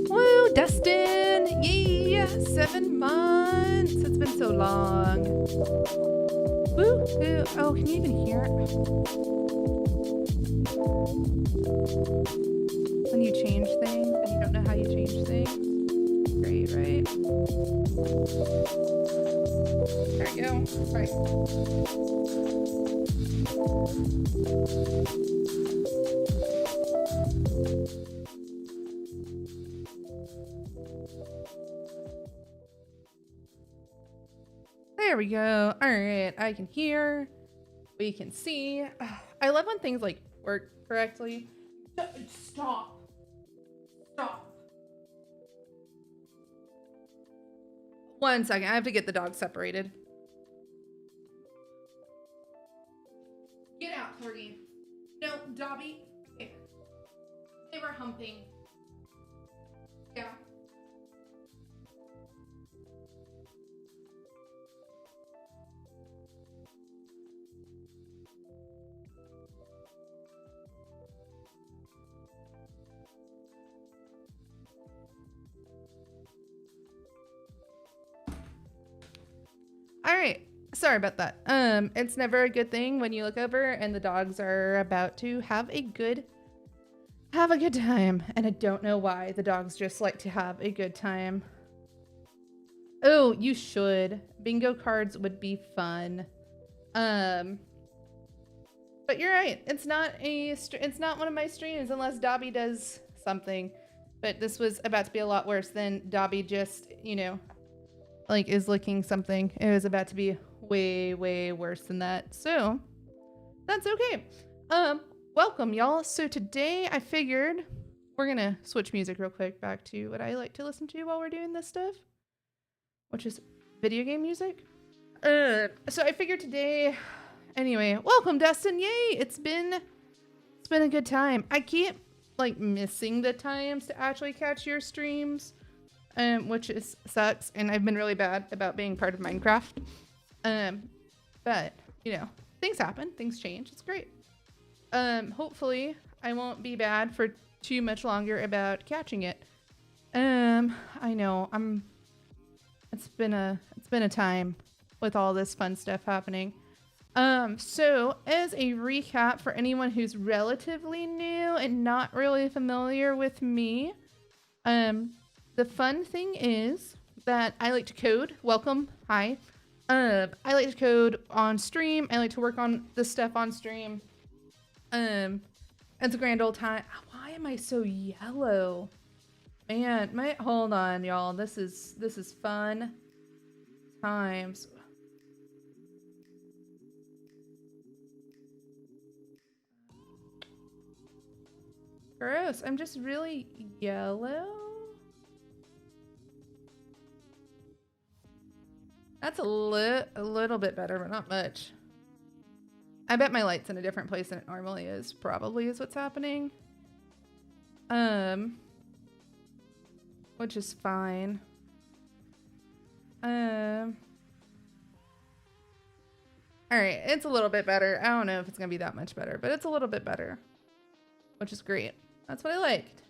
Woo, Dustin! Yay! 7 months! It's been so long. Woo! Oh, can you even hear it? When you change things and you don't know how you change things. Great, right? There we go. All right. There we go. All right, I can hear. We can see. I love when things like work correctly. Stop. Stop. 1 second. I have to get the dogs separated. Get out, Corgi. No, Dobby. Here. They were humping. Yeah. All right. Sorry about that. It's never a good thing when you look over and the dogs are about to have a good time. And I don't know why. The dogs just like to have a good time. Oh, you should. Bingo cards would be fun. But you're right. It's not one of my streams unless Dobby does something. But this was about to be a lot worse than Dobby just, you know, like is licking something. It was about to be way, way worse than that. So that's okay. Welcome y'all. So today I figured we're gonna switch music real quick back to what I like to listen to while we're doing this stuff, which is video game music. So I figured today, anyway, welcome Dustin. Yay. It's been a good time. I keep like missing the times to actually catch your streams. Which sucks, and I've been really bad about being part of Minecraft. But you know, things happen, things change. It's great. Hopefully I won't be bad for too much longer about catching it. I know it's been a time with all this fun stuff happening. So as a recap for anyone who's relatively new and not really familiar with me, the fun thing is that I like to code. Welcome. Hi. I like to code on stream. I like to work on this stuff on stream. It's a grand old time. Why am I so yellow? Man, hold on, y'all. This is fun times. Gross. I'm just really yellow. That's a little bit better, but not much. I bet my light's in a different place than it normally is. Probably is what's happening. Which is fine. Alright, it's a little bit better. I don't know if it's gonna be that much better, but it's a little bit better. Which is great. That's what I liked.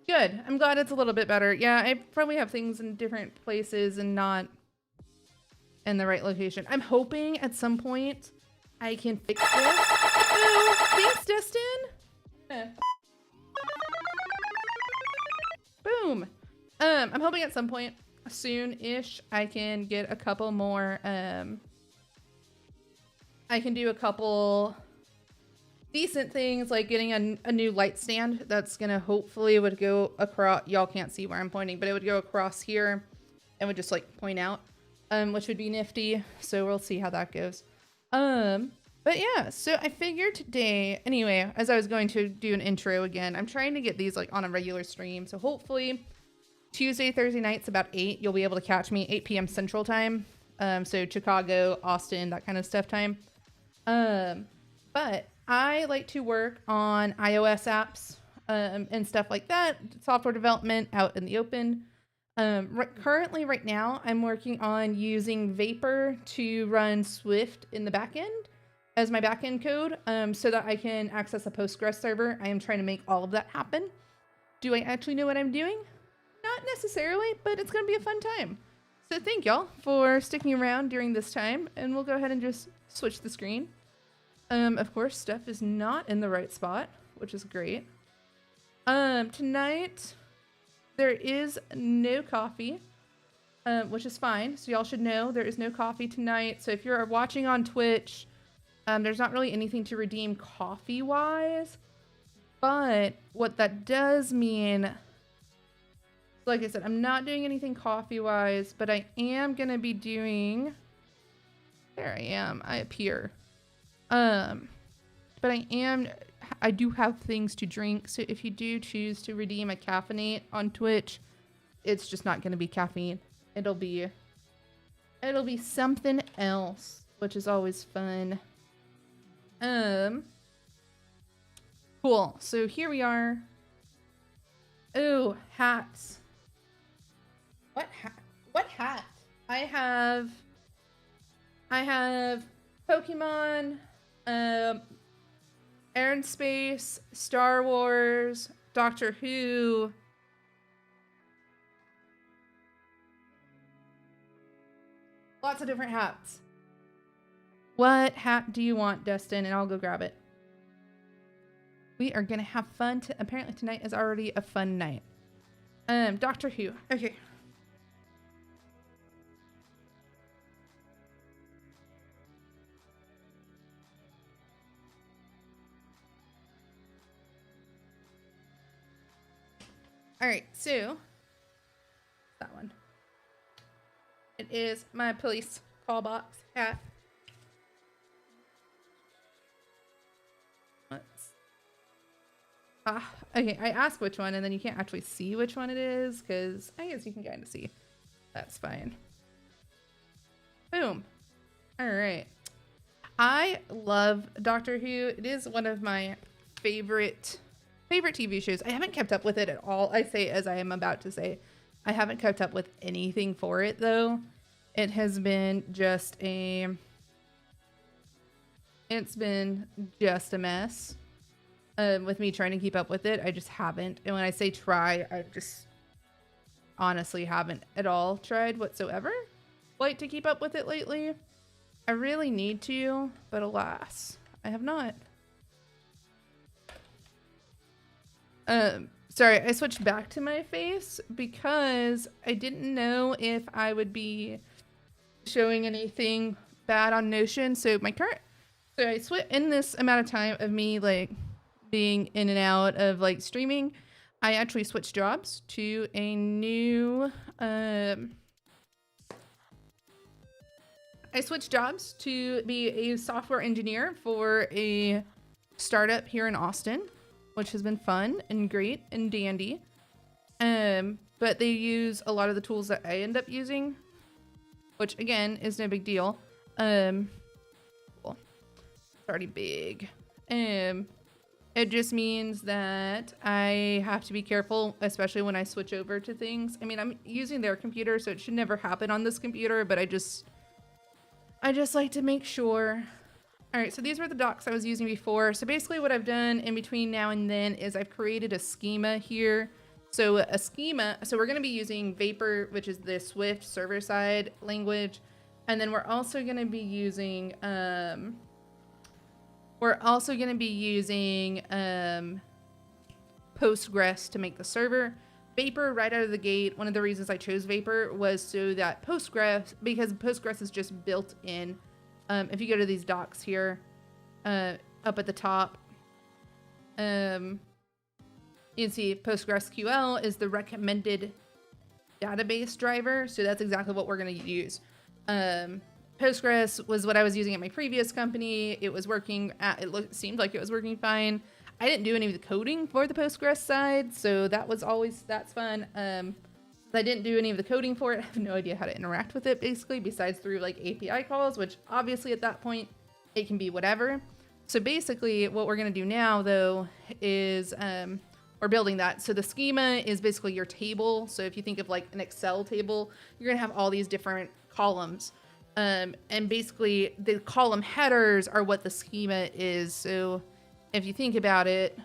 Good. I'm glad it's a little bit better. Yeah, I probably have things in different places and not in the right location. I'm hoping at some point I can fix this. Oh, thanks, Destin. Boom. I'm hoping at some point soon-ish I can get a couple more, I can do a couple decent things like getting a new light stand that's gonna hopefully would go across. Y'all can't see where I'm pointing, but it would go across here and would just like point out, which would be nifty. So we'll see how that goes. But yeah, so I figured today, anyway, as I was going to do an intro again, I'm trying to get these like on a regular stream. So hopefully Tuesday, Thursday nights about 8, you'll be able to catch me 8 p.m. Central Time. So Chicago, Austin, that kind of stuff time. But I like to work on iOS apps and stuff like that, software development out in the open. Currently, right now, I'm working on using Vapor to run Swift in the backend as my backend code so that I can access a Postgres server. I am trying to make all of that happen. Do I actually know what I'm doing? Not necessarily, but it's going to be a fun time. So thank y'all for sticking around during this time, and we'll go ahead and just switch the screen. Of course, stuff is not in the right spot, which is great. Tonight, there is no coffee, which is fine. So y'all should know there is no coffee tonight. So if you're watching on Twitch, there's not really anything to redeem coffee-wise. But what that does mean, like I said, I'm not doing anything coffee-wise, but I am going to be doing... There I am. I appear. But I do have things to drink, so if you do choose to redeem a caffeinate on Twitch, it's just not going to be caffeine. It'll be something else, which is always fun. Cool. So here we are. Oh, hats. What hat? I have Pokemon, Air and Space, Star Wars, Doctor Who. Lots of different hats. What hat do you want, Dustin? And I'll go grab it. We are gonna have fun. Apparently tonight is already a fun night. Doctor Who. Okay. All right, so that one. It is my police call box hat. Okay, I asked which one, and then you can't actually see which one it is, because I guess you can kind of see. That's fine. Boom. All right. I love Doctor Who. It is one of my favorite TV shows. I haven't kept up with it at all. I say as I am about to say. I haven't kept up with anything for it, though. It has been just a It's been just a mess with me trying to keep up with it. I just haven't. And when I say try, I just honestly haven't at all tried whatsoever like to keep up with it lately. I really need to, but alas, I have not. Sorry, I switched back to my face because I didn't know if I would be showing anything bad on Notion. So I switched in this amount of time of me like being in and out of like streaming. I actually switched jobs to a new, I switched jobs to be a software engineer for a startup here in Austin, which has been fun and great and dandy. But they use a lot of the tools that I end up using, which again is no big deal. Cool. It's already big. It just means that I have to be careful, especially when I switch over to things. I mean, I'm using their computer, so it should never happen on this computer, but I just like to make sure. All right, so these were the docs I was using before. So basically what I've done in between now and then is I've created a schema here. So a schema, so we're gonna be using Vapor, which is the Swift server-side language. And then we're also gonna be using, Postgres to make the server. Vapor right out of the gate, one of the reasons I chose Vapor was so that because Postgres is just built in. If you go to these docs here, up at the top, you can see PostgreSQL is the recommended database driver. So that's exactly what we're going to use. Postgres was what I was using at my previous company. It was working seemed like it was working fine. I didn't do any of the coding for the Postgres side, so that's fun. I didn't do any of the coding for it. I have no idea how to interact with it, basically, besides through like API calls, which obviously at that point it can be whatever. So basically what we're going to do now though is we're building that. So the schema is basically your table. So if you think of like an Excel table, you're going to have all these different columns. And basically the column headers are what the schema is. So if you think about it,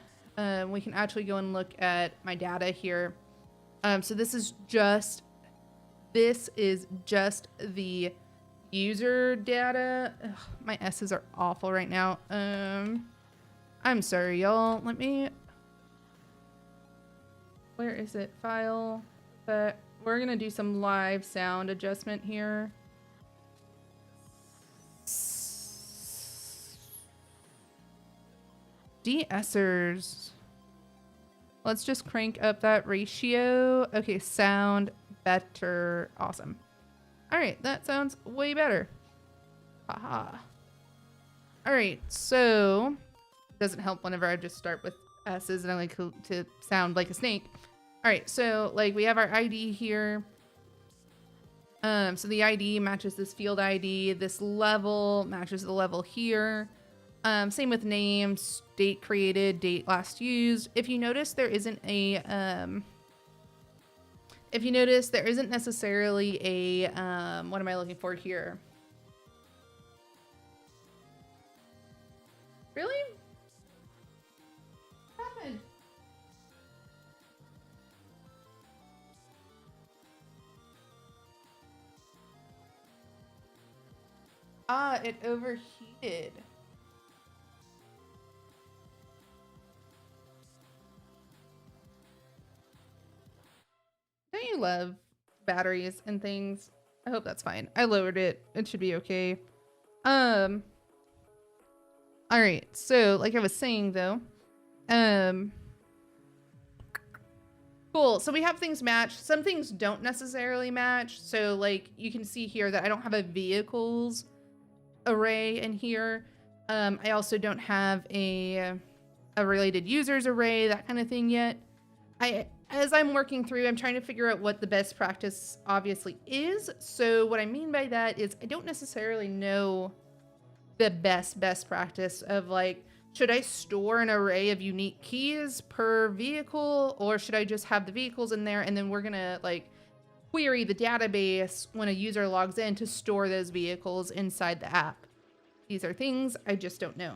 we can actually go and look at my data here. So this is just the user data. Ugh, my S's are awful right now. I'm sorry, y'all. Where is it? File. But we're gonna do some live sound adjustment here. De-essers. Let's just crank up that ratio. Okay, sound better. Awesome. All right, that sounds way better. Haha. All right, so it doesn't help whenever I just start with S's and I like to sound like a snake. All right, so like we have our ID here. So the ID matches this field ID. This level matches the level here. Same with names, date created, date last used. If you notice, there isn't necessarily a, what am I looking for here? Really? What happened? Ah, it overheated. Don't you love batteries and things? I hope that's fine. I lowered it. It should be okay. All right. So like I was saying though, cool. So we have things match. Some things don't necessarily match. So like you can see here that I don't have a vehicles array in here. I also don't have a related users array, that kind of thing yet. As I'm working through, I'm trying to figure out what the best practice obviously is. So what I mean by that is I don't necessarily know the best practice of like, should I store an array of unique keys per vehicle, or should I just have the vehicles in there and then we're gonna like query the database when a user logs in to store those vehicles inside the app? These are things I just don't know.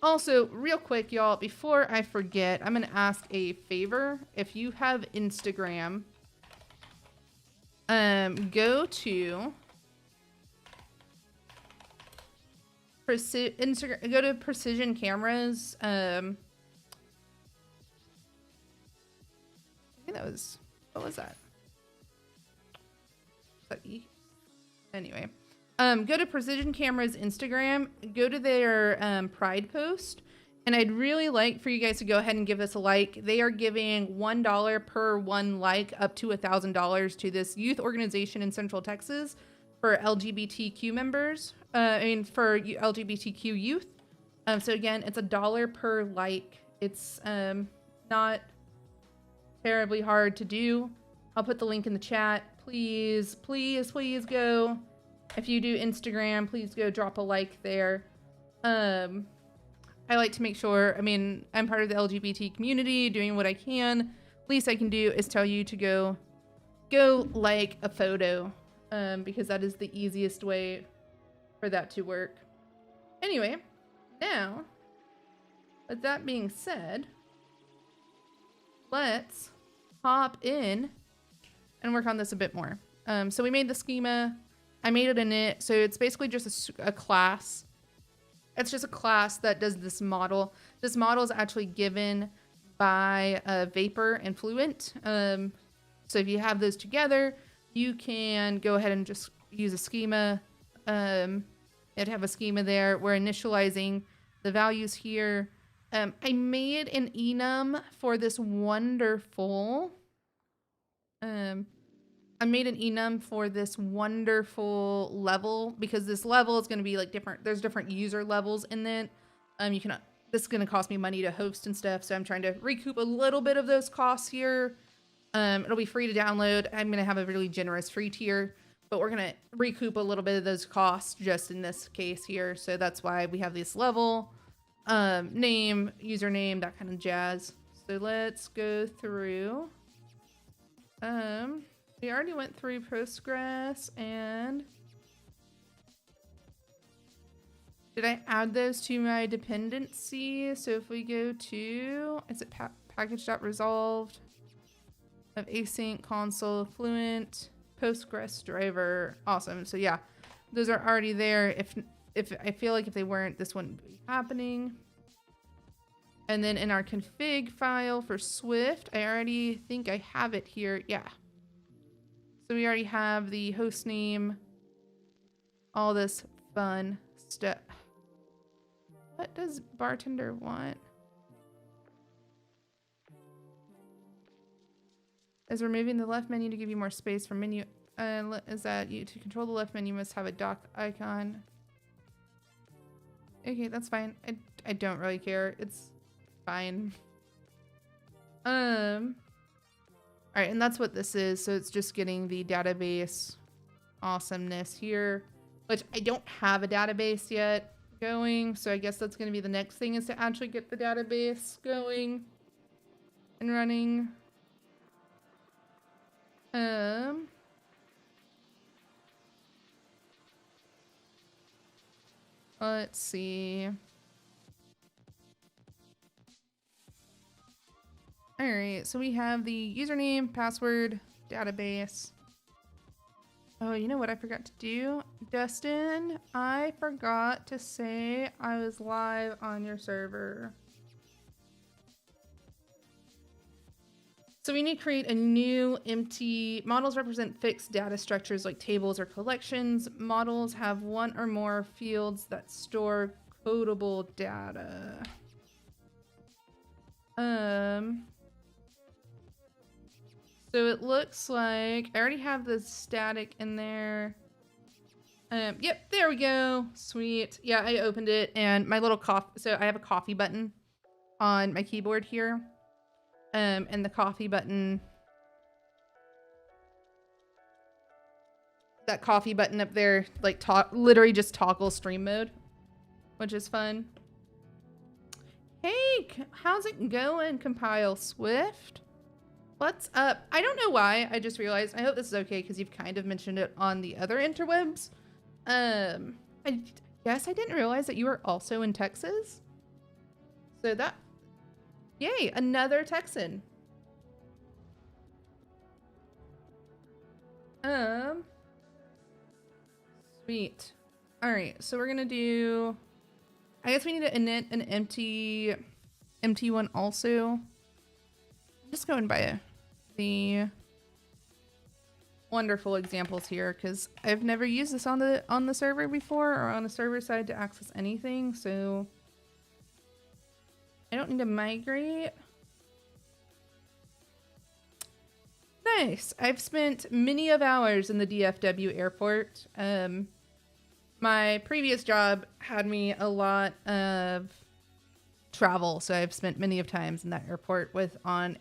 Also, real quick, y'all, before I forget, I'm going to ask a favor. If you have Instagram, go to Instagram, go to Precision Cameras. I think that was, what was that? Was that E? Anyway. Go to Precision Cameras Instagram, go to their Pride post, and I'd really like for you guys to go ahead and give this a like. They are giving $1 per one like up to $1,000 to this youth organization in Central Texas for LGBTQ members, for LGBTQ youth. So again, it's $1 per like. It's not terribly hard to do. I'll put the link in the chat. Please, please, please go. If you do Instagram, please go drop a like there. I like to make sure, I mean, I'm part of the LGBT community, doing what I can. Least I can do is tell you to go like a photo, because that is the easiest way for that to work. Anyway, now, with that being said, let's hop in and work on this a bit more. So we made the schema. I made it in it, so it's basically just a class. It's just a class that does this model. This model is actually given by Vapor and Fluent. So if you have those together, you can go ahead and just use a schema. It'd have a schema there. We're initializing the values here. I made an enum for this wonderful... I made an enum for this wonderful level because this level is going to be like different. There's different user levels in it. This is going to cost me money to host and stuff. So I'm trying to recoup a little bit of those costs here. It'll be free to download. I'm going to have a really generous free tier, but we're going to recoup a little bit of those costs just in this case here. So that's why we have this level, name, username, that kind of jazz. So let's go through, we already went through Postgres, and did I add those to my dependency? So if we go to, is it package.resolved of async console fluent Postgres driver? Awesome. So yeah, those are already there. If I feel like if they weren't, this wouldn't be happening. And then in our config file for Swift, I already think I have it here. Yeah. So we already have the host name, all this fun stuff. What does bartender want? Is removing the left menu to give you more space for menu. Is that you to control the left menu must have a dock icon. Okay, that's fine. I don't really care. It's fine. All right, and that's what this is. So it's just getting the database awesomeness here, which I don't have a database yet going. So I guess that's going to be the next thing, is to actually get the database going and running. Let's see. All right, so we have the username, password, database. Oh, you know what I forgot to do? Dustin, I forgot to say I was live on your server. So we need to create a new empty. Models represent fixed data structures like tables or collections. Models have one or more fields that store codable data. So it looks like I already have the static in there. Yep, there we go. Sweet. Yeah, I opened it, and my little so I have a coffee button on my keyboard here. And the coffee button, that coffee button up there, like literally just toggles stream mode, which is fun. Hey, how's it going, Compile Swift? What's up? I don't know why. I just realized. I hope this is okay because you've kind of mentioned it on the other interwebs. I guess I didn't realize that you were also in Texas. So that, yay, another Texan. Sweet. All right, so we're gonna do, I guess we need to init an empty one also. I'm just going by the wonderful examples here because I've never used this on the server before or on a server side to access anything, so I don't need to migrate. Nice. I've spent many of hours in the DFW airport. My previous job had me a lot of travel, so I've spent many of times in that airport on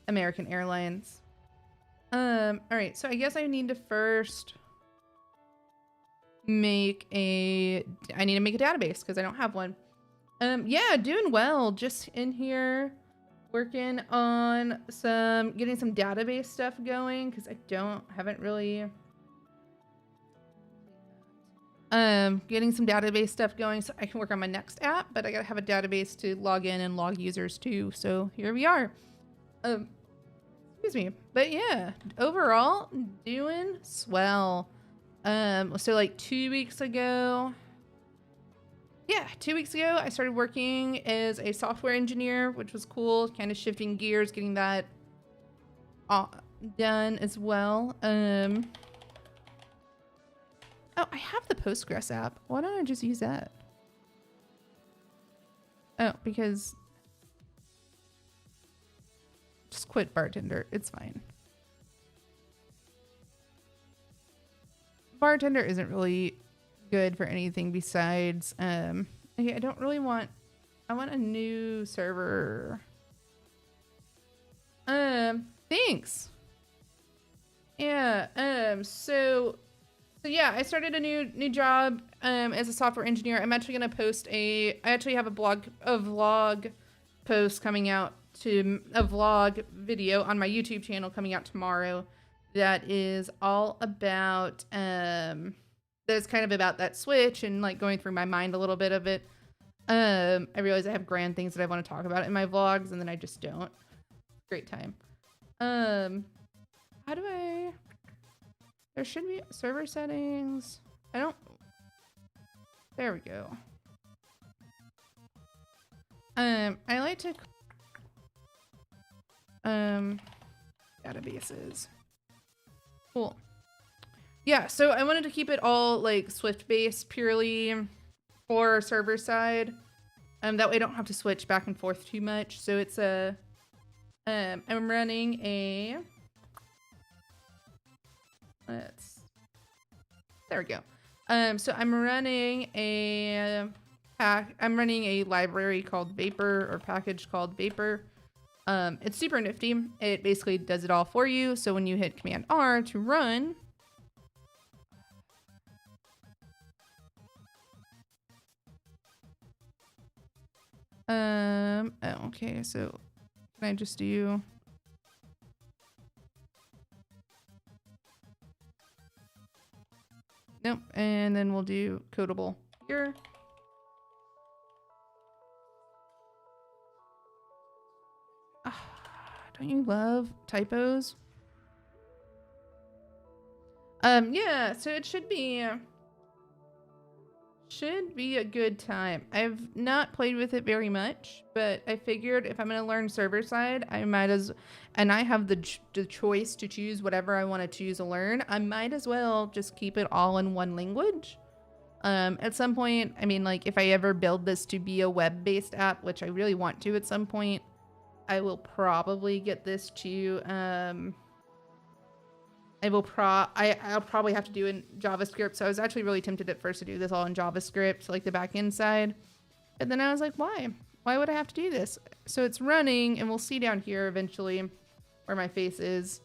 American Airlines. All right, so I guess I need to first make a database because I don't have one. Yeah, doing well. Just in here working on getting some database stuff going because haven't really getting some database stuff going so I can work on my next app, but I gotta have a database to log in and log users too. So here we are. Excuse me. But yeah, overall doing swell. So like 2 weeks ago, I started working as a software engineer, which was cool, kind of shifting gears, getting that done as well. Oh, I have the Postgres app. Why don't I just use that? Oh, because just quit bartender. It's fine. Bartender isn't really good for anything besides okay, I want a new server. Thanks. Yeah, so yeah, I started a new job as a software engineer. I'm actually gonna I actually have a vlog post coming out a vlog video on my YouTube channel coming out tomorrow that is all about that's kind of about that switch and like going through my mind a little bit of it. I realize I have grand things that I want to talk about in my vlogs and then I just don't. Great time. How do I, there should be server settings. There we go. I like to databases. Cool. Yeah, so I wanted to keep it all like Swift based purely for server side. That way I don't have to switch back and forth too much. So it's I'm running a there we go. So I'm running a library called Vapor or package called Vapor. It's super nifty. It basically does it all for you. So when you hit Command R to run, oh, okay, so can I just do nope, and then we'll do codable here. Don't you love typos? Yeah, so it should be a good time. I've not played with it very much, but I figured if I'm going to learn server side, and I have the choice to choose whatever I want to choose to learn, I might as well just keep it all in one language. At some point, I mean, like if I ever build this to be a web-based app, which I really want to at some point, I will probably get this to, I'll probably have to do in JavaScript. So I was actually really tempted at first to do this all in JavaScript, like the back end side. And then I was like, why? Why would I have to do this? So it's running and we'll see down here eventually where my face is.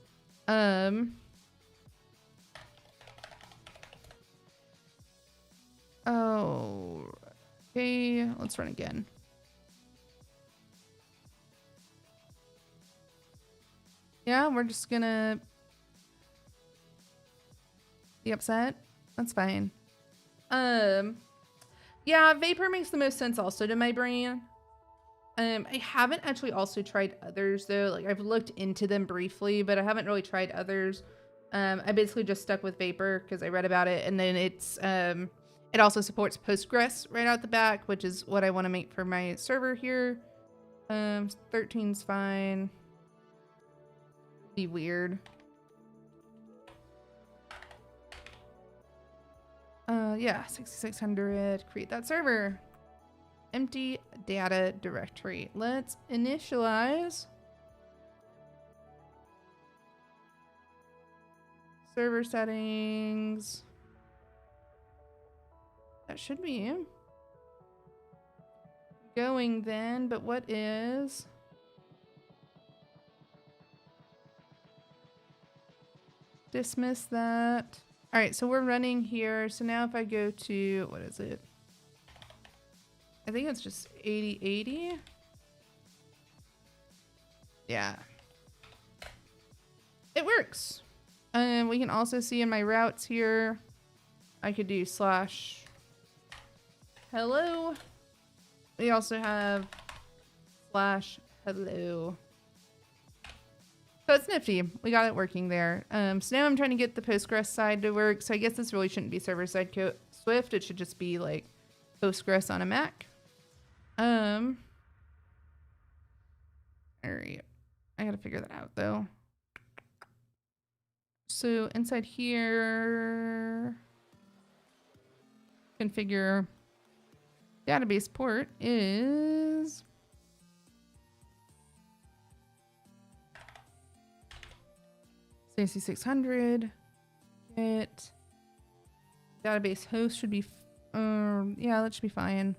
Oh, okay, let's run again. Yeah, we're just gonna be upset. That's fine. Yeah, Vapor makes the most sense also to my brain. I haven't actually also tried others though. Like I've looked into them briefly, but I haven't really tried others. I basically just stuck with Vapor because I read about it, and then it also supports Postgres right out the back, which is what I want to make for my server here. 13's fine. Be weird. Yeah, 6600. Create that server. Empty data directory. Let's initialize. Server settings. That should be going then, but what is... Dismiss that. All right, so we're running here. So now if I go to, what is it? I think it's just 8080. Yeah. It works. We can also see in my routes here, I could do /hello. We also have /hello. So it's nifty. We got it working there. So now I'm trying to get the Postgres side to work. So I guess this really shouldn't be server-side Swift. It should just be like Postgres on a Mac. All right. I gotta figure that out though. So inside here, configure database port is 6600. Get database host should be, yeah, that should be fine.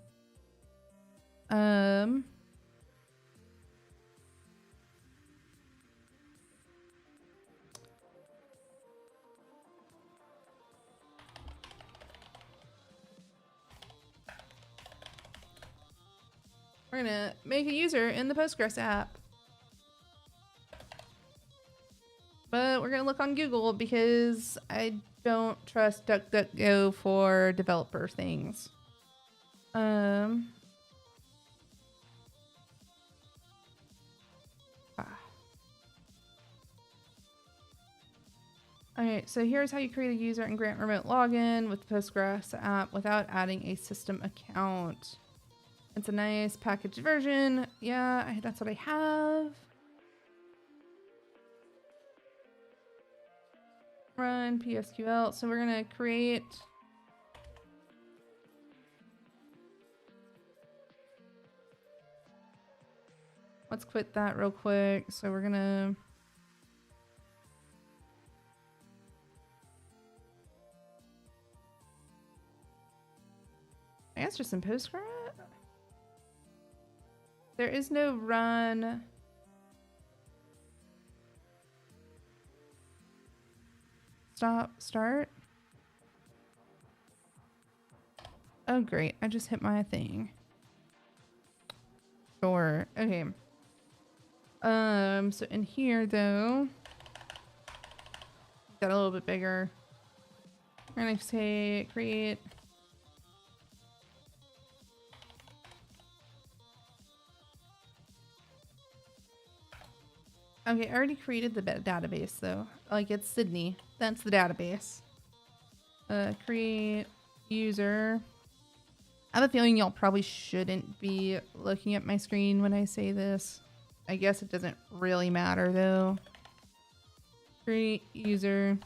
We're gonna make a user in the Postgres app. But we're gonna look on Google because I don't trust DuckDuckGo for developer things. Alright, so here's how you create a user and grant remote login with the Postgres app without adding a system account. It's a nice packaged version. Yeah, that's what I have. Run PSQL. So we're gonna create let's quit that real quick. So we're gonna answer some Postgres. There is no run. Start. Oh, great. I just hit my thing. Sure. Okay. So in here though, got a little bit bigger. We're gonna say create. Okay, I already created the database though. Like it's Sydney. That's the database. Create user. I have a feeling y'all probably shouldn't be looking at my screen when I say this. I guess it doesn't really matter though. Create user.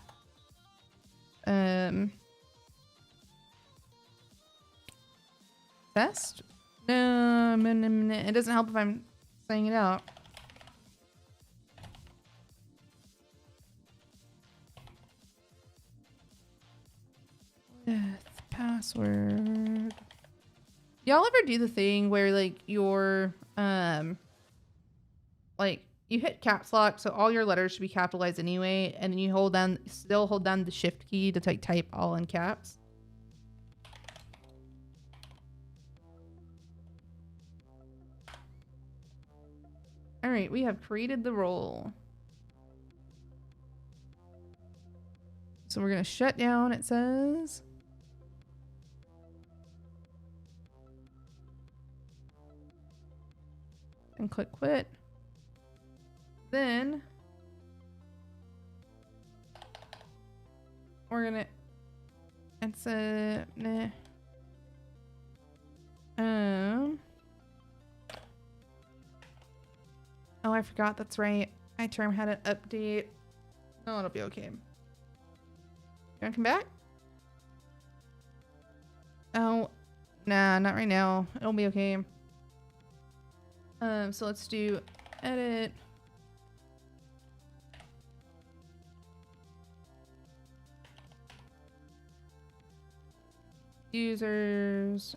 Best? No, it doesn't help if I'm saying it out. Password. Y'all ever do the thing where like your like you hit caps lock, so all your letters should be capitalized anyway, and then you still hold down the shift key to type all in caps? All right, we have created the role. So we're gonna shut down, it says. and click quit. Then we're gonna, it's a, nah. Oh, I forgot. That's right. My term had an update. Oh, it'll be okay. You wanna come back? Oh, nah, not right now. It'll be okay. So let's do edit. Users.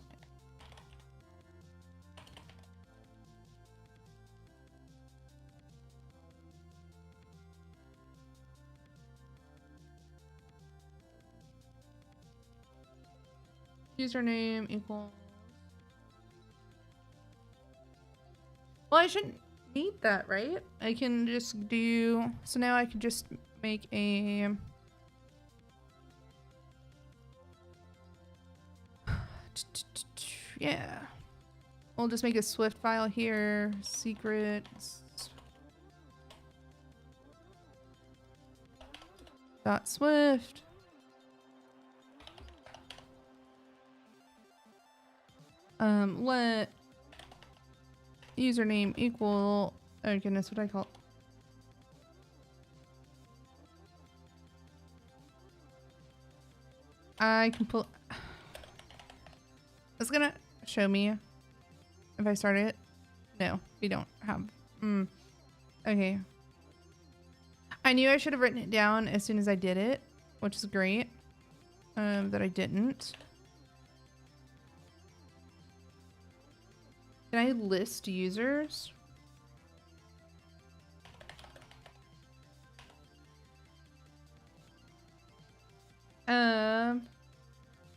Username equals. Well, I shouldn't need that, right? I can just do, so now I can just make a yeah. We'll just make a Swift file here. Secrets. .swift. Let username equal, oh goodness, what do I call it? I can pull, it's gonna show me if I start it. No, we don't have, okay. I knew I should have written it down as soon as I did it, which is great, that I didn't. Can I list users?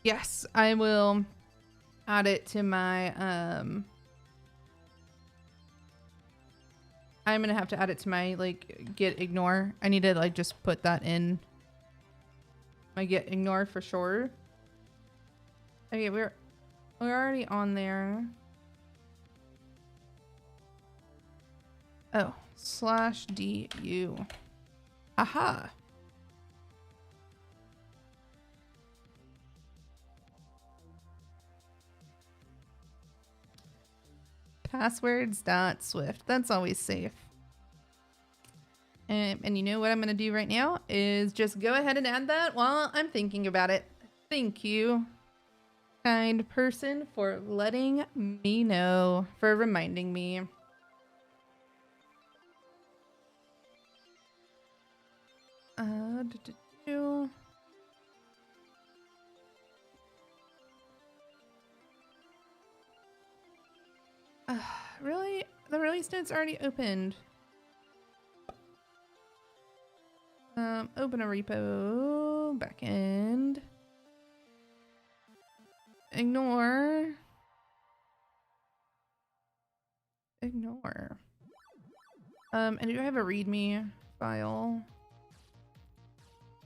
Yes, I will add it to my, I'm gonna have to add it to my, like, get ignore. I need to, like, just put that in my get ignore for sure. Okay, we're already on there. Oh, /du. Aha. Passwords.swift. That's always safe. And you know what I'm going to do right now is just go ahead and add that while I'm thinking about it. Thank you, kind person, for letting me know, for reminding me. Really? The release note's already opened. Open a repo, backend. Ignore. Ignore. And do I have a readme file?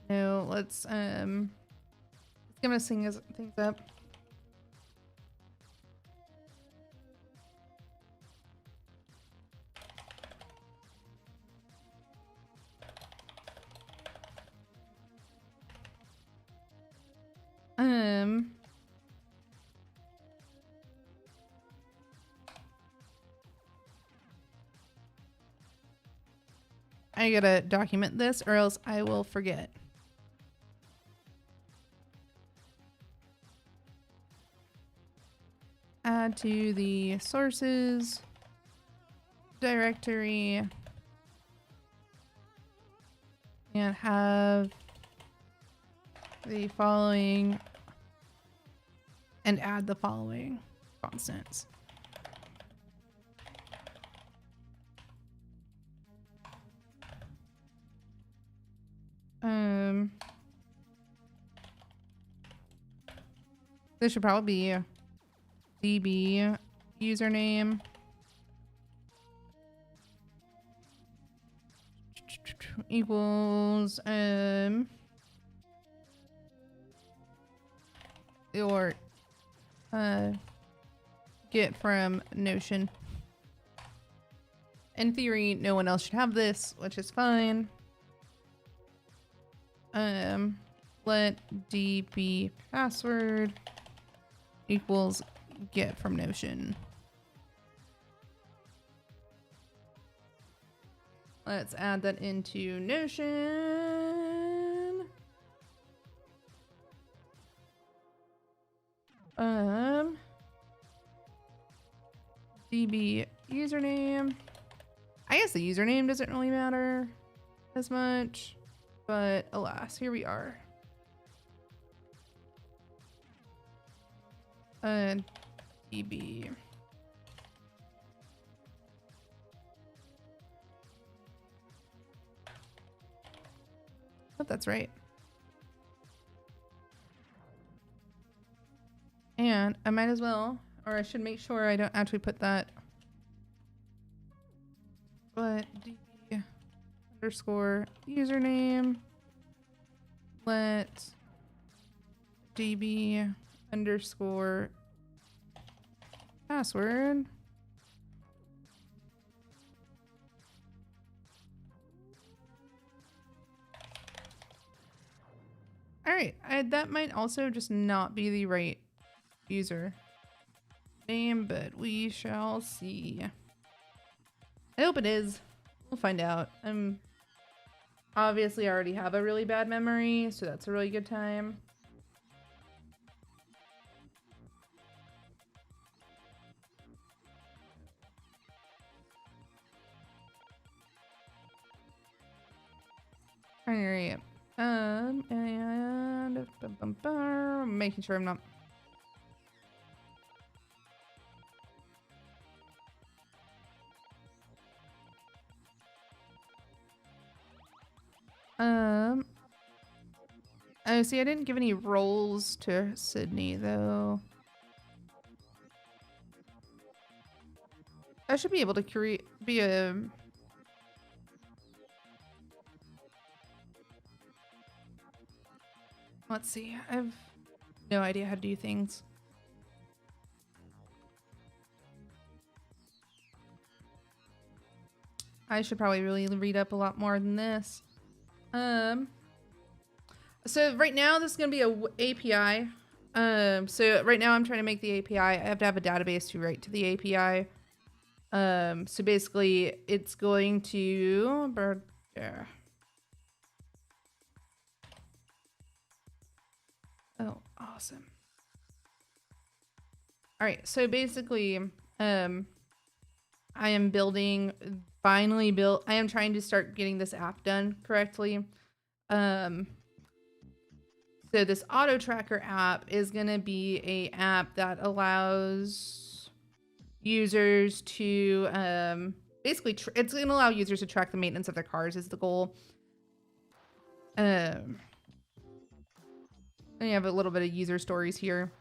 No, let's gonna sing things up. I gotta document this or else I will forget. Add to the sources directory and have the following and add the following constants. This should probably be DB username. Equals or get from Notion. in theory, no one else should have this, which is fine. Let db password equals get from Notion. Let's add that into Notion. DB username. I guess the username doesn't really matter as much, but alas, here we are. DB. Hope that's right. And I might as well, or I should make sure I don't actually put that. But DB underscore username. Let DB underscore password. All right, that might also just not be the right user name, but we shall see. I hope it is. We'll find out. I'm obviously already have a really bad memory, so that's a really good time. All right. And making sure I'm not. Oh, see, I didn't give any roles to Sydney though. I should be able to be a. Let's see. I have no idea how to do things. I should probably really read up a lot more than this. So right now this is gonna be a API. So right now I'm trying to make the API. I have to have a database to write to the API. So basically it's going to Oh, awesome. All right, so basically, I am I am trying to start getting this app done correctly. So this auto tracker app is going to be a app that allows users to, basically, it's going to allow users to track the maintenance of their cars is the goal. And you have a little bit of user stories here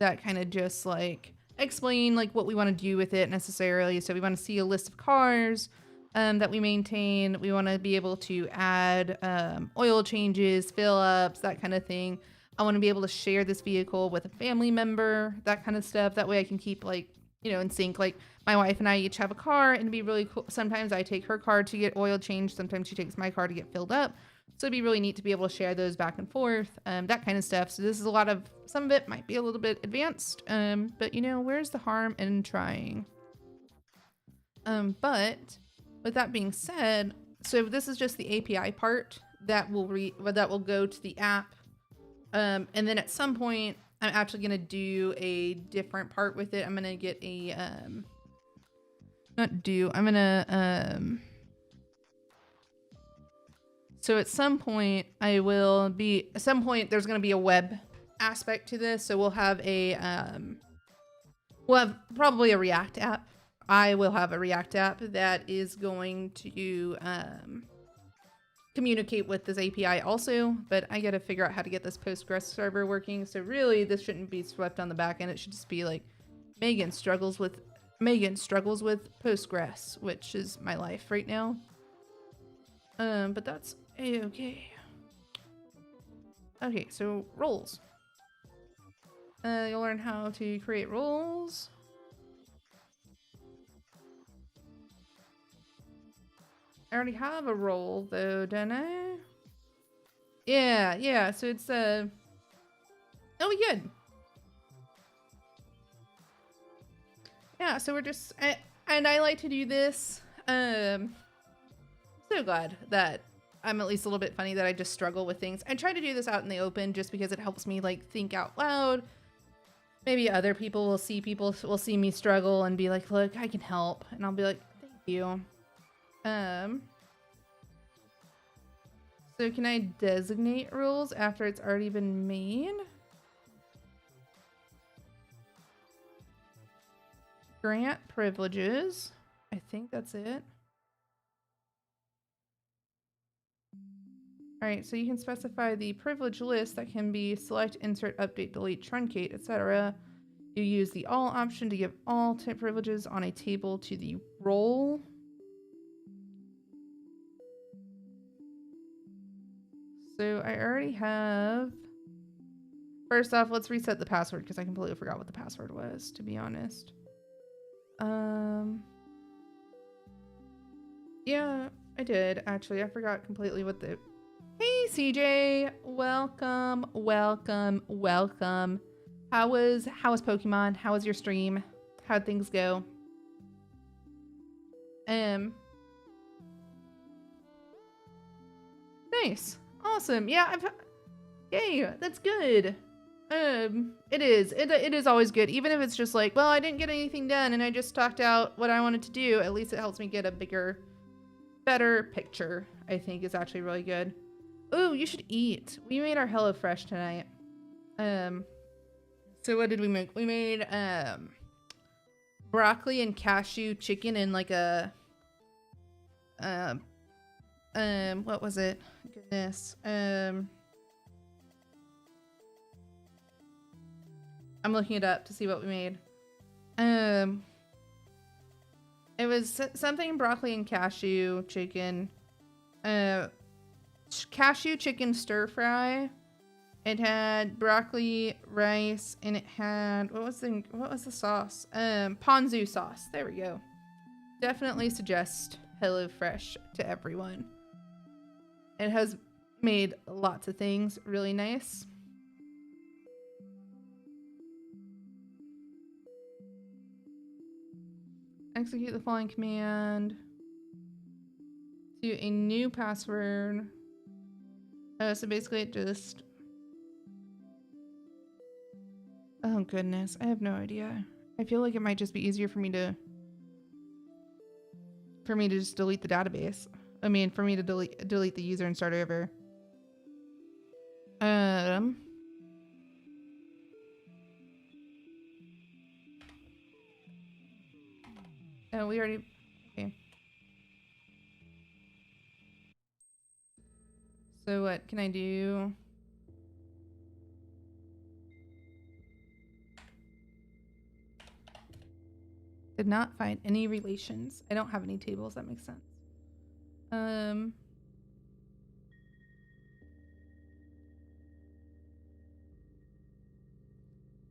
that kind of just like explain like what we want to do with it necessarily. So we want to see a list of cars that we maintain. We want to be able to add oil changes, fill ups, that kind of thing. I want to be able to share this vehicle with a family member, that kind of stuff. That way I can keep like, you know, in sync. Like my wife and I each have a car, and it'd be really cool. Sometimes I take her car to get oil changed. Sometimes she takes my car to get filled up. So it'd be really neat to be able to share those back and forth, that kind of stuff. So this is a lot of, some of it might be a little bit advanced, but you know, where's the harm in trying? But with that being said, so this is just the API part that will go to the app. And then at some point, I'm actually going to do a different part with it. I'm going to get a, so at some point there's going to be a web aspect to this. So we'll have probably a React app. I will have a React app that is going to communicate with this API also, but I got to figure out how to get this Postgres server working. So really this shouldn't be swept on the back end. It should just be like Megan struggles with Postgres, which is my life right now. But that's okay. Okay, so roles. You'll learn how to create roles. I already have a role though, don't I? Yeah. So it's oh, we good. Yeah. So we're just and I like to do this. So glad that I'm at least a little bit funny that I just struggle with things. I try to do this out in the open just because it helps me like think out loud. Maybe other people will see me struggle and be like, look, I can help. And I'll be like, thank you. So can I designate rules after it's already been made? Grant privileges. I think that's it. All right, so you can specify the privilege list that can be select, insert, update, delete, truncate, etc. You use the all option to give all privileges on a table to the role. So I already have... First off, let's reset the password because I completely forgot what the password was, to be honest. Yeah, I did, actually. I forgot completely what the... Hey, CJ! Welcome. How was Pokemon? How was your stream? How'd things go? Nice. Awesome. Yeah, yay, that's good. It is always good. Even if it's just like, well, I didn't get anything done and I just talked out what I wanted to do, at least it helps me get a better picture, I think is actually really good. Ooh, you should eat. We made our HelloFresh tonight. So what did we make? We made, broccoli and cashew chicken in like a, what was it? Goodness. I'm looking it up to see what we made. It was something broccoli and cashew chicken. Cashew chicken stir fry. It had broccoli, rice, and it had what was the sauce? Ponzu sauce. There we go. Definitely suggest HelloFresh to everyone. It has made lots of things really nice. Execute the following command to a new password. So basically it just... Oh goodness, I have no idea. I feel like it might just be easier for me to just delete the database. I mean, for me to delete the user and start over. Oh, we already... Okay. So what can I do? Did not find any relations. I don't have any tables. That makes sense.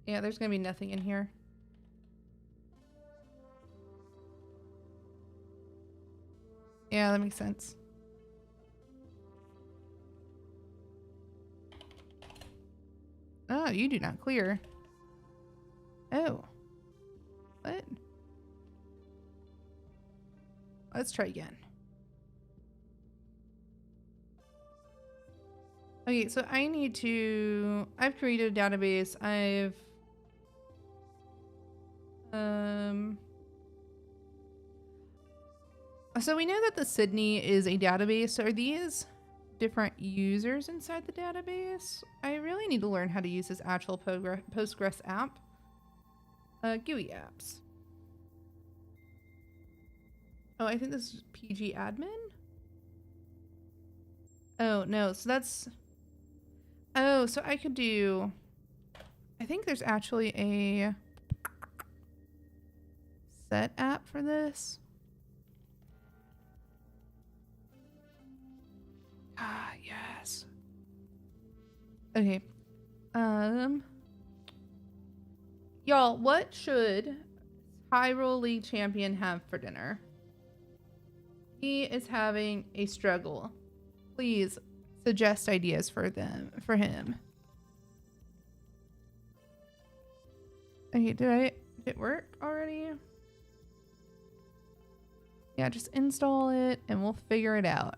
Yeah, there's gonna be nothing in here. Yeah, that makes sense. Oh, you do not clear. Oh. What? Let's try again. Okay, so I need to... I've created a database. So we know that the Sydney is a database. So are these different users inside the database? I really need to learn how to use this actual Postgres app. GUI apps. Oh, I think this is PG admin. Oh, no. So that's... Oh, so I could do... I think there's actually a set app for this. Ah, yes. Okay. Y'all, what should Hyrule League champion have for dinner? He is having a struggle. Please suggest ideas for him. Okay, did it work already? Yeah, just install it and we'll figure it out.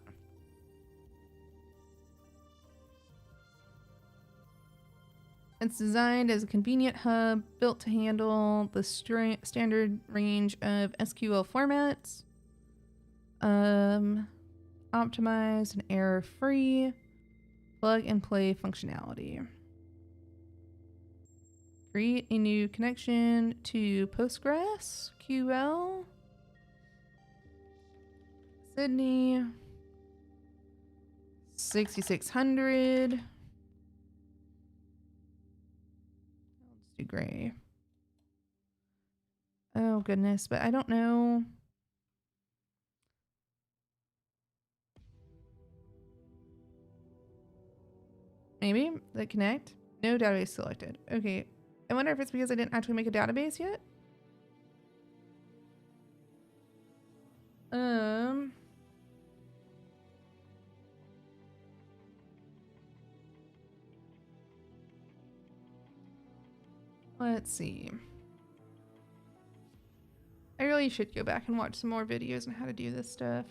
It's designed as a convenient hub built to handle the standard range of SQL formats. Optimized and error-free plug and play functionality. Create a new connection to PostgreSQL. Sydney. 6600. Let's do gray. Oh goodness, but I don't know. Maybe that connect. No database selected. Okay. I wonder if it's because I didn't actually make a database yet. Let's see. I really should go back and watch some more videos on how to do this stuff.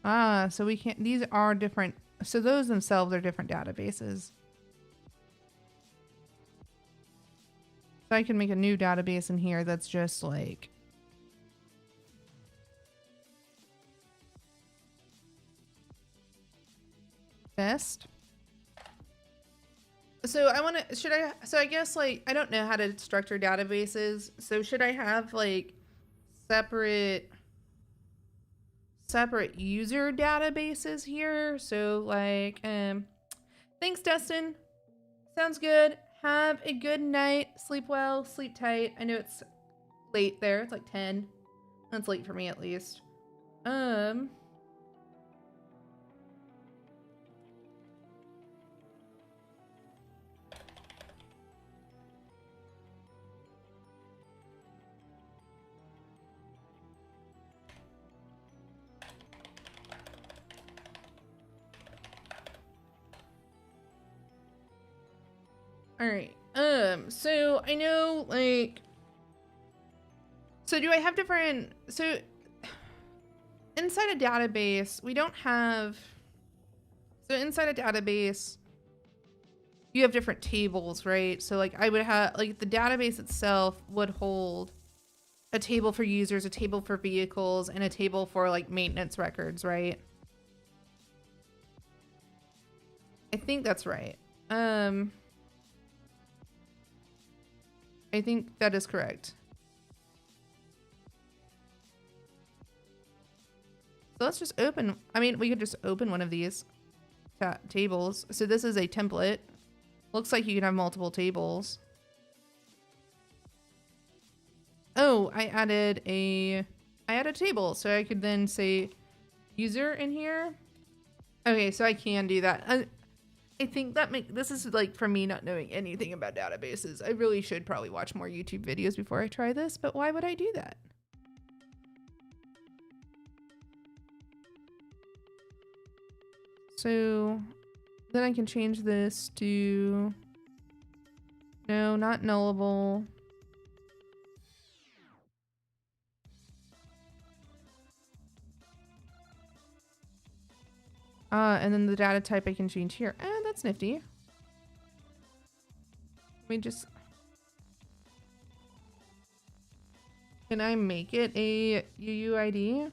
Ah, so we can't, these are different. So those themselves are different databases. So I can make a new database in here that's just like best. So I want to, so I guess like, I don't know how to structure databases. So should I have like separate user databases here? So like, thanks Dustin. Sounds good. Have a good night. Sleep well, sleep tight. I know it's late there. It's like 10. That's late for me at least. All right. So I know like, so do I have different, so inside a database, we don't have, so inside a database, you have different tables, right? So like I would have, like the database itself would hold a table for users, a table for vehicles, and a table for like maintenance records, right? I think that's right. I think that is correct. So let's just open, I mean, we could just open one of these tables. So this is a template. Looks like you can have multiple tables. Oh, I added a table. So I could then say user in here. Okay, so I can do that. I think that this is like for me not knowing anything about databases. I really should probably watch more YouTube videos before I try this, but why would I do that? So then I can change this to, no, not nullable. And then the data type I can change here. That's nifty. Let me just, can I make it a UUID?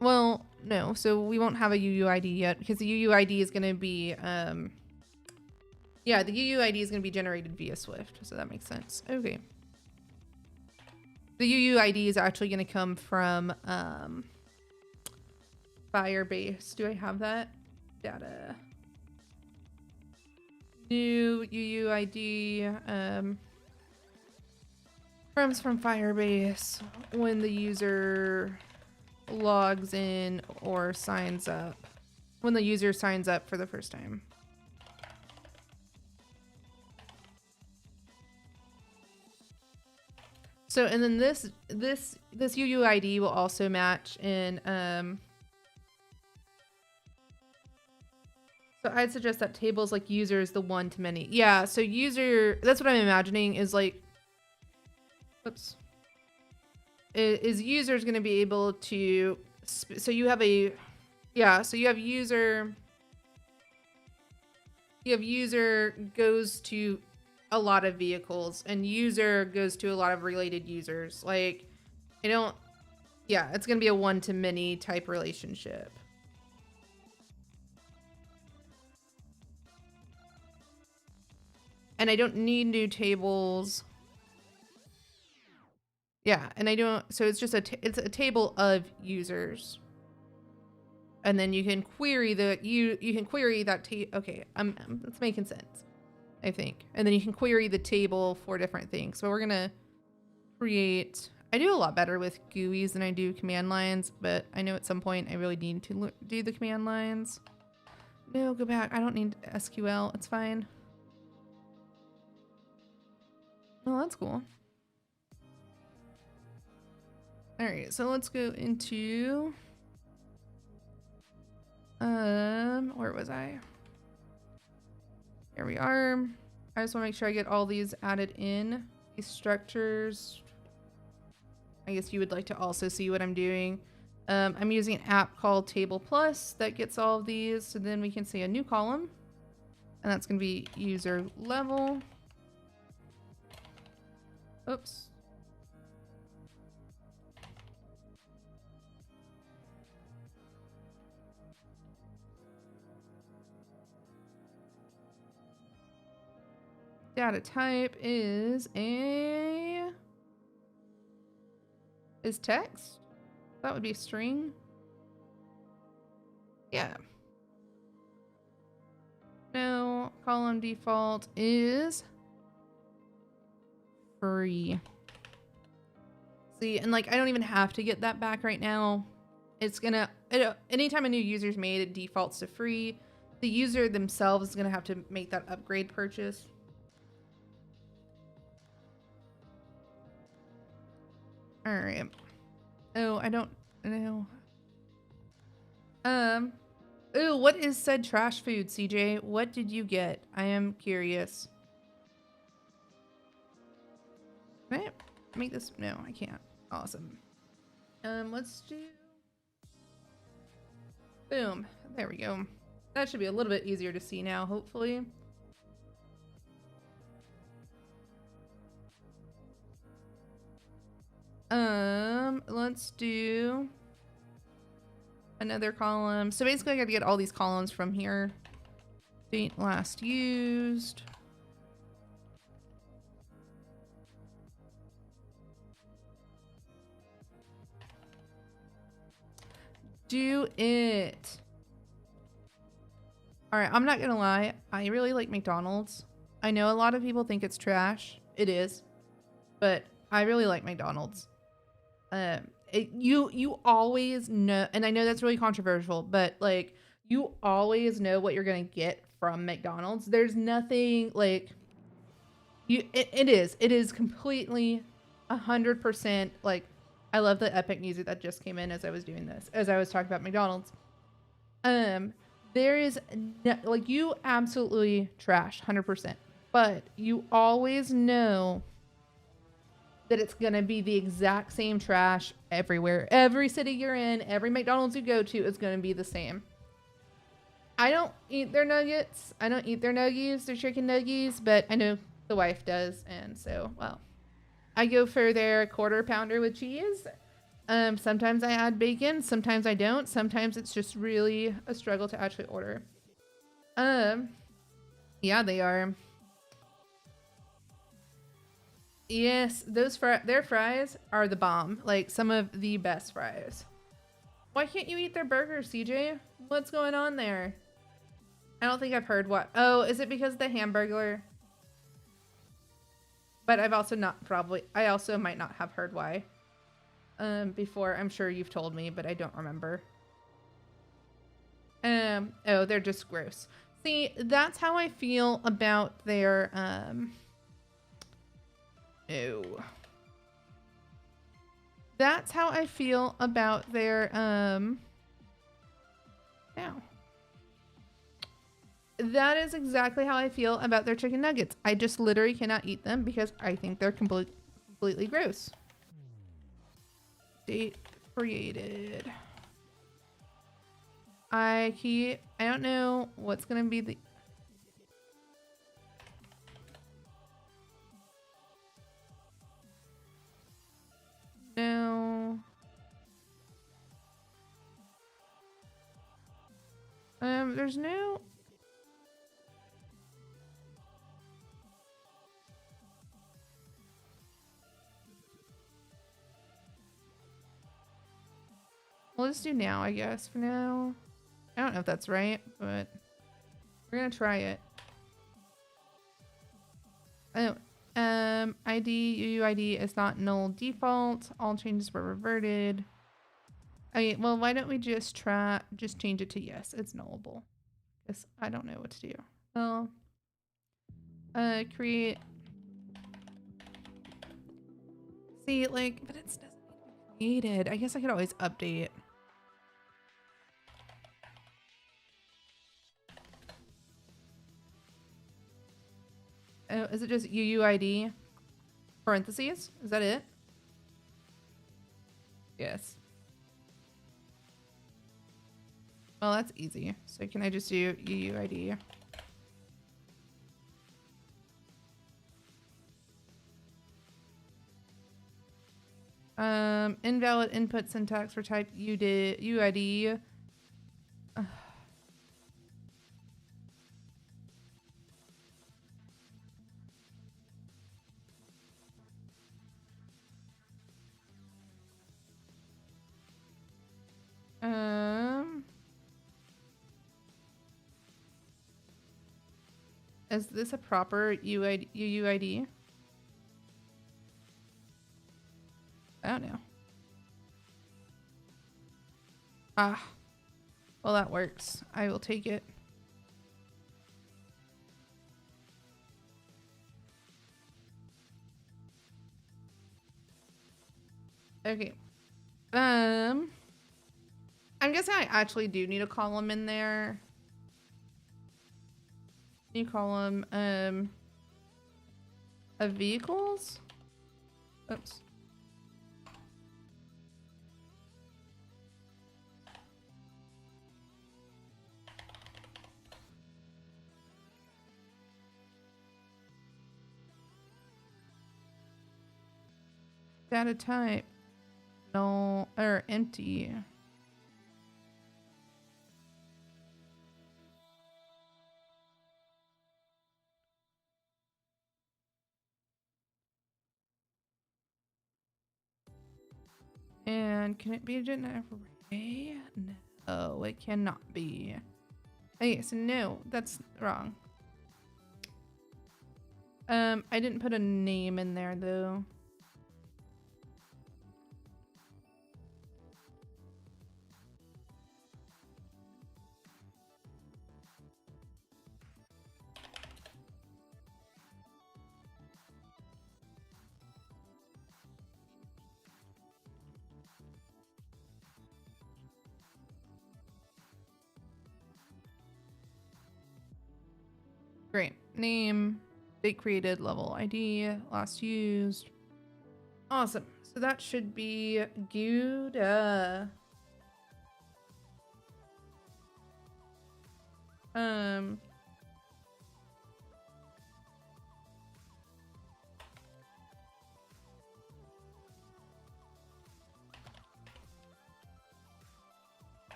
Well, no, so we won't have a UUID yet because the UUID is going to be, yeah, the UUID is going to be generated via Swift. So that makes sense. Okay. The UUID is actually going to come from Firebase. Do I have that? Data. New new UUID comes from Firebase when the user logs in or signs up. When the user signs up for the first time. So, and then this UUID will also match in, so I'd suggest that tables like user is the one-to-many. Yeah, so user, that's what I'm imagining is like, oops. Is user is going to be able to, so you have a, yeah, so you have user goes to a lot of vehicles and user goes to a lot of related users. Like, yeah, it's going to be a one-to-many type relationship. And I don't need new tables. Yeah, and I don't, so it's just it's a table of users. And then you can query you can query that okay, that's making sense, I think. And then you can query the table for different things. So we're gonna create, I do a lot better with GUIs than I do command lines, but I know at some point I really need to do the command lines. No, go back, I don't need SQL, it's fine. Oh, that's cool. All right, so let's go into, where was I? Here we are. I just want to make sure I get all these added in. These structures. I guess you would like to also see what I'm doing. I'm using an app called Table Plus that gets all of these. So then we can see a new column. And that's going to be user level. Oops. Data type is text. That would be a string. Yeah. No, column default is free. See, and like I don't even have to get that back right now. It's gonna, anytime a new user's made, it defaults to free. The user themselves is gonna have to make that upgrade purchase. All right. Oh, I don't know. Ooh, what is said trash food, CJ? What did you get? I am curious. Can I make this? No, I can't. Awesome. Let's do. Boom. There we go. That should be a little bit easier to see now, hopefully. Let's do another column. So basically I got to get all these columns from here. Date last used. Do it. All right, I'm not gonna lie. I really like McDonald's. I know a lot of people think it's trash. It is, but I really like McDonald's. You always know, and I know that's really controversial, but like you always know what you're gonna get from McDonald's. There's nothing like it is completely 100% like. I love the epic music that just came in as I was doing this, as I was talking about McDonald's. There is no, like you absolutely trash 100%, but you always know that it's going to be the exact same trash everywhere. Every city you're in, every McDonald's you go to is going to be the same. I don't eat their nuggets. I don't eat their nuggies, their chicken nuggies, but I know the wife does. And so, well, I go for their quarter pounder with cheese. Sometimes I add bacon. Sometimes I don't. Sometimes it's just really a struggle to actually order. Yeah, they are. Yes, their fries are the bomb. Like some of the best fries. Why can't you eat their burgers, CJ? What's going on there? I don't think I've heard what. Oh, is it because of the Hamburglar? But I've also not probably, I also might not have heard why before. I'm sure you've told me, but I don't remember. Oh, they're just gross. See, that's how I feel about their, oh. That's how I feel about their, now. That is exactly how I feel about their chicken nuggets. I just literally cannot eat them because I think they're completely gross. Date created. I don't know what's gonna be the... No. There's no... Well, let's do now, I guess, for now. I don't know if that's right, but we're gonna try it. Oh, ID, UUID is not null default. All changes were reverted. Okay, well, why don't we just change it to yes, it's nullable. Because I don't know what to do. Well, create. See, like, but it doesn't need to be created. I guess I could always update. Oh, is it just UUID parentheses? Is that it? Yes. Well, that's easy. So can I just do UUID? Invalid input syntax for type UID. Is this a proper UUID? I don't know. Ah. Well, that works. I will take it. Okay. I'm guessing I actually do need a column in there. New column, of vehicles? Oops. Data type. No, or empty. And can it be a gen array? No, it cannot be. Okay, so no, that's wrong. I didn't put a name in there though. Great. Name, date created, level ID, last used. Awesome. So that should be good.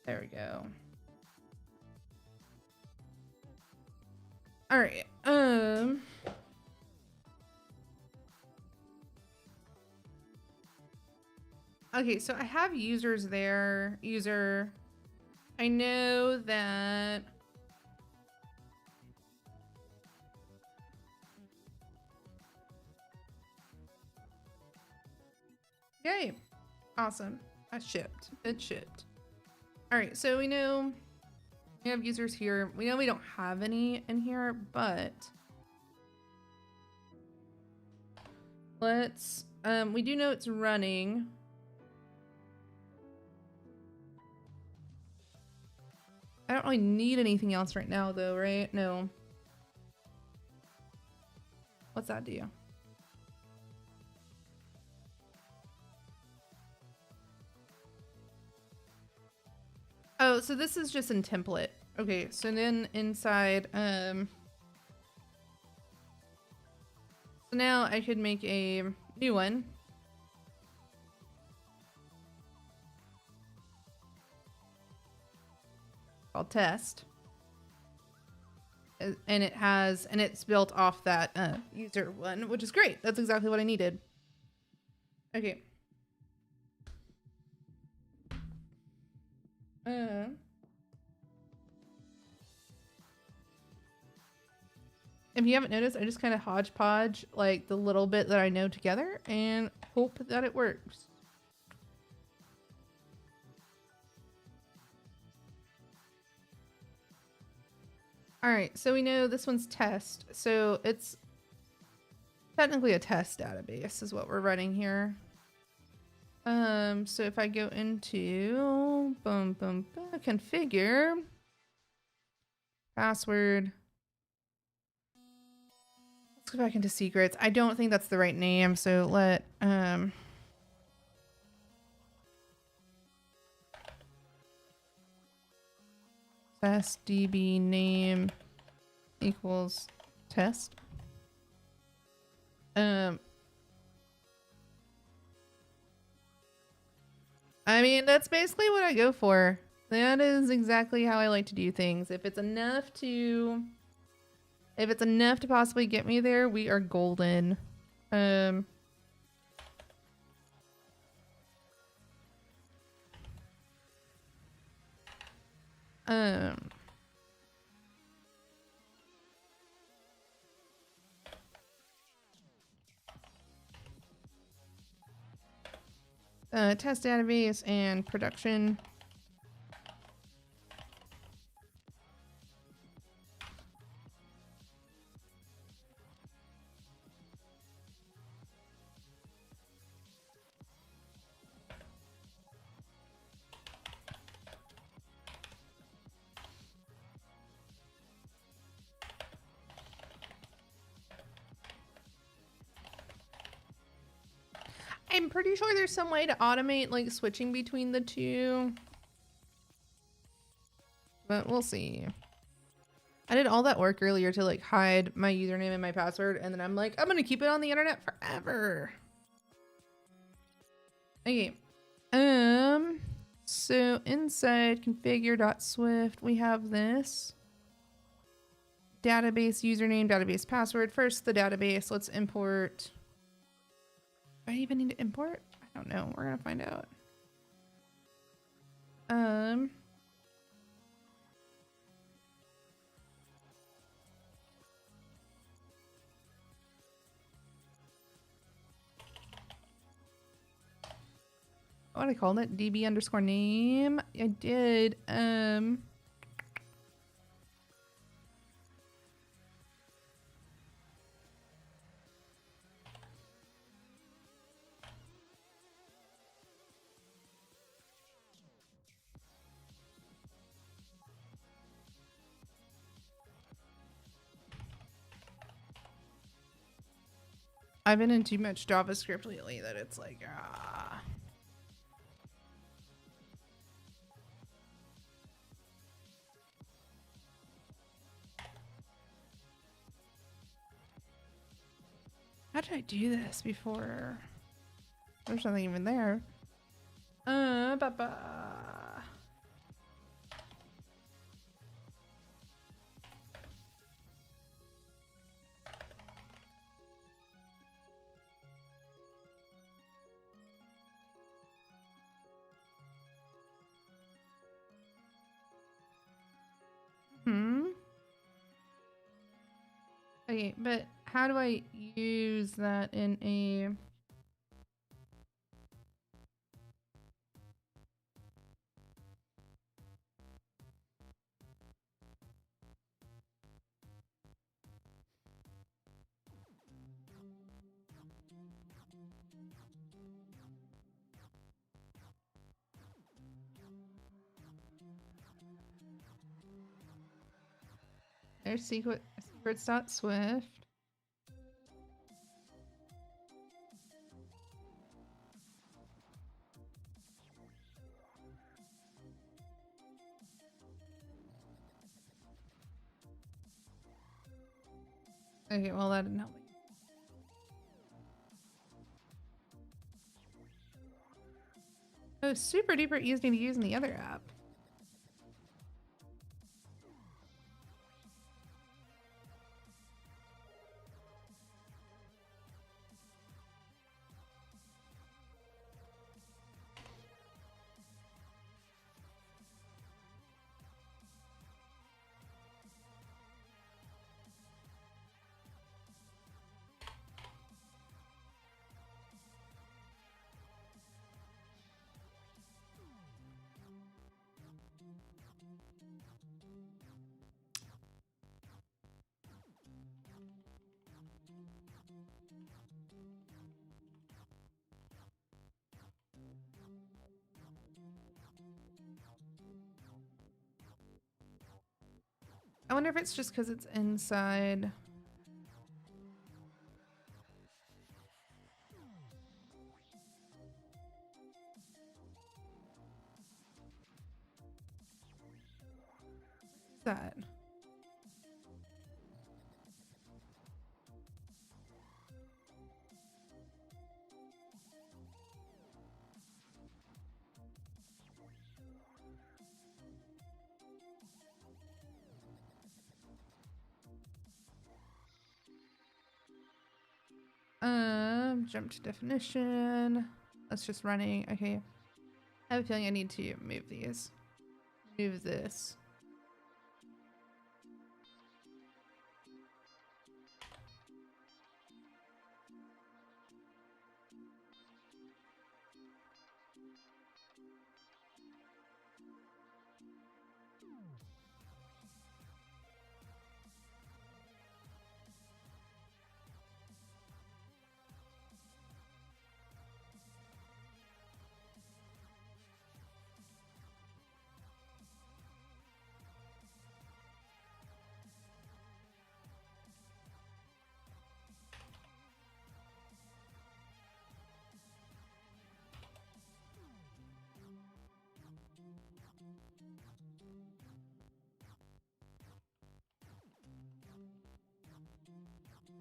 There we go. All right. Okay, so I have users there. User I know that yay. Awesome. That shipped. It shipped. All right, so we know we have users here. We know we don't have any in here, but let's we do know it's running. I don't really need anything else right now though, right? No. What's that do? Oh, so this is just in template. Okay, so then inside, so now I could make a new one. Called test. And it's built off that user one, which is great. That's exactly what I needed. Okay. If you haven't noticed, I just kind of hodgepodge like the little bit that I know together and hope that it works. All right, so we know this one's test, so it's technically a test database is what we're running here. So if I go into configure password, let's go back into secrets. I don't think that's the right name, so let test db name equals test. I mean, that's basically what I go for. That is exactly how I like to do things. If it's enough to possibly get me there, we are golden. Test database and production. I'm pretty sure there's some way to automate like switching between the two. But we'll see. I did all that work earlier to like hide my username and my password, and then I'm like, I'm gonna keep it on the internet forever. Okay. So inside configure.swift, we have this database username, database password. First the database. Let's import. Do I even need to import? I don't know. We're gonna find out. What I called it? DB underscore name. I did. I've been in too much JavaScript lately that it's like, ah. How did I do this before? There's nothing even there. Okay, but how do I use that in a... There's secrets.swift. Okay, well that didn't help me. Oh, super duper easy to use in the other app. I wonder if it's just because it's inside. What's that? Jump to definition. That's just running. Okay. I have a feeling I need to move these. Move this.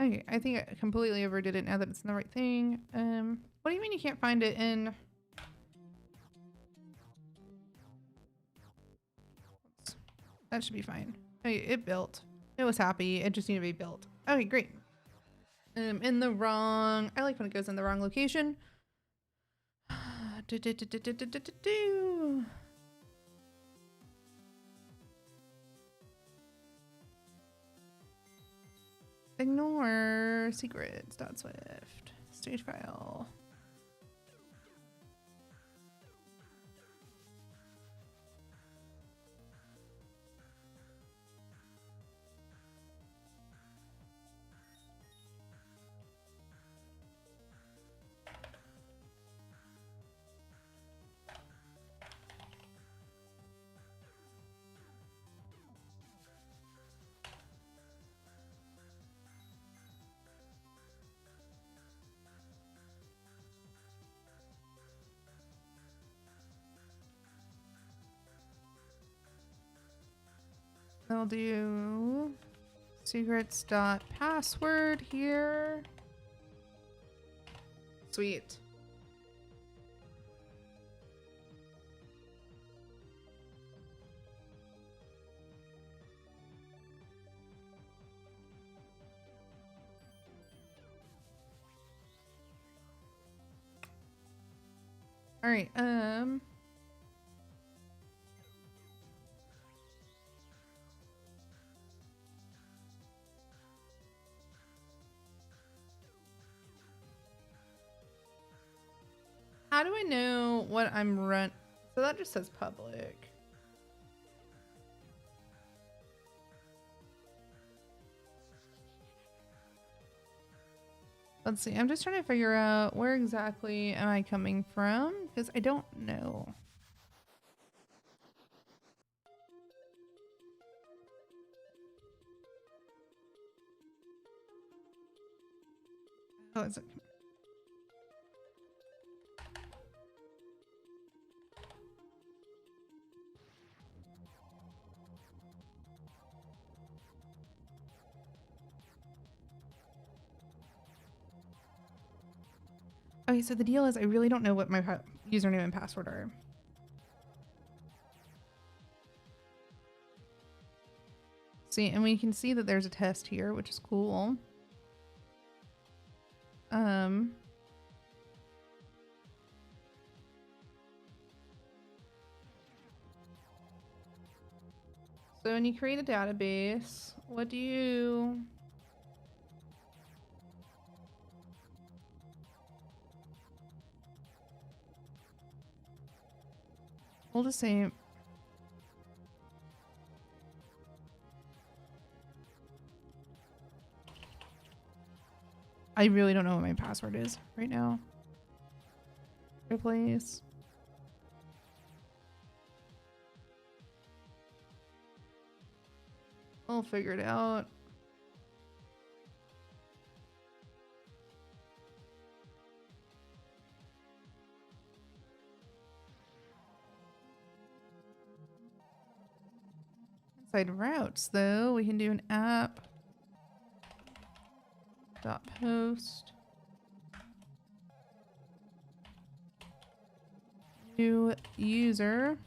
Okay, I think I completely overdid it now that it's the right thing. What do you mean you can't find it in... Oops. That should be fine. Okay, it built. It was happy. It just needed to be built. Okay, great. In the wrong... I like when it goes in the wrong location. Ignore secrets.swift. Stage file. I'll do secrets.password here. Sweet. All right. how do I know what I'm run? So that just says public. Let's see. I'm just trying to figure out where exactly am I coming from because I don't know. Oh, is it? Okay, so the deal is I really don't know what my username and password are. See, and we can see that there's a test here, which is cool. So when you create a database, what do you... We'll just say... I really don't know what my password is right now. Replace. We'll figure it out. Inside routes, though, we can do an app dot post new user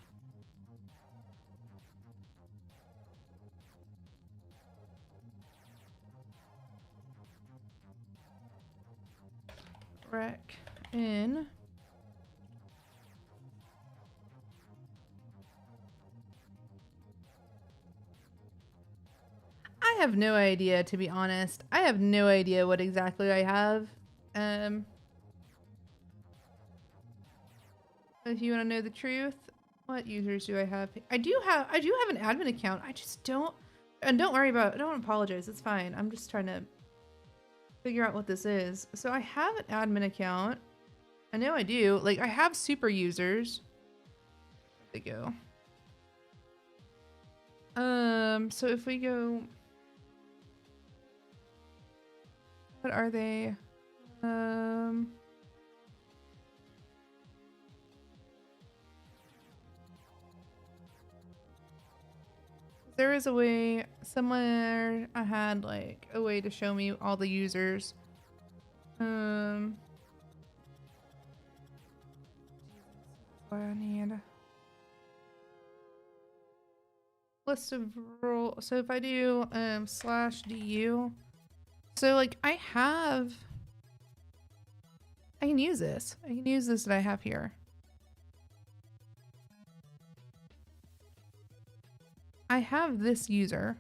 rec in I have no idea, to be honest. I have no idea what exactly I have. If you want to know the truth, what users do I have? I do have an admin account. I just don't, and don't worry about it. Don't apologize. It's fine. I'm just trying to figure out what this is. So I have an admin account. I know I do. Like, I have super users. There they go. So if we go, what are they? There is a way somewhere I had like a way to show me all the users. What I need list of role. So if I do /du, so like I can use this. I can use this that I have here. I have this user.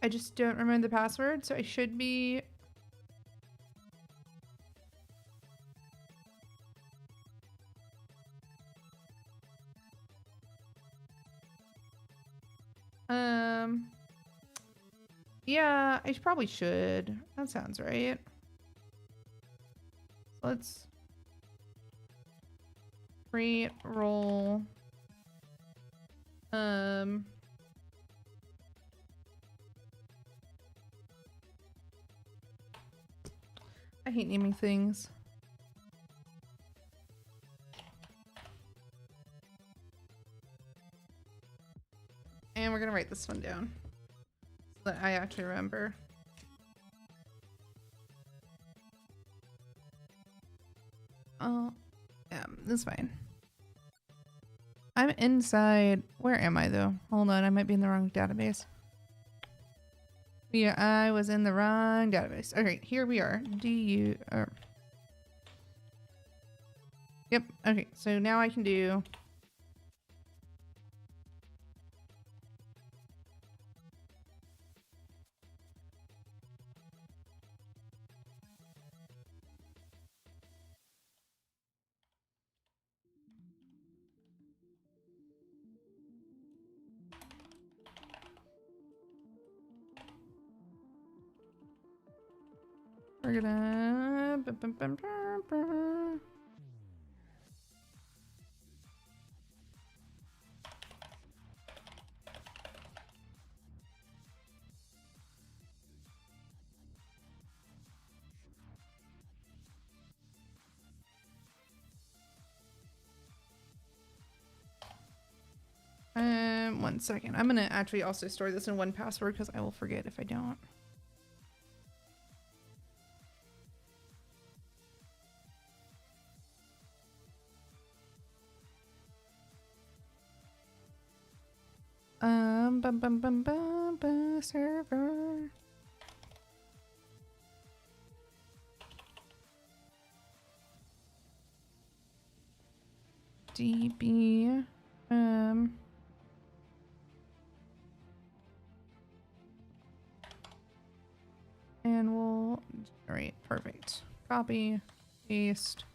I just don't remember the password, so I should be... Yeah, I probably should. That sounds right. Let's create role. I hate naming things. And we're gonna write this one down so that I actually remember. Oh, yeah, that's fine. I'm inside. Where am I though? Hold on, I might be in the wrong database. Yeah, I was in the wrong database. Okay, here we are. Yep, okay, so now I can do... We're gonna... One second. I'm gonna actually also store this in 1Password because I will forget if I don't. Server. DB. And we'll generate. Perfect. Copy. Paste.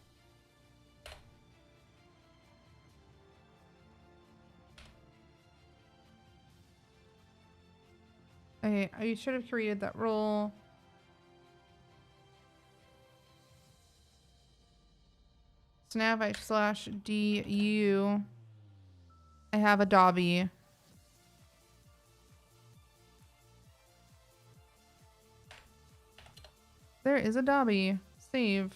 Okay, I should have created that role. Snav/du. I have a Dobby. There is a Dobby. Save.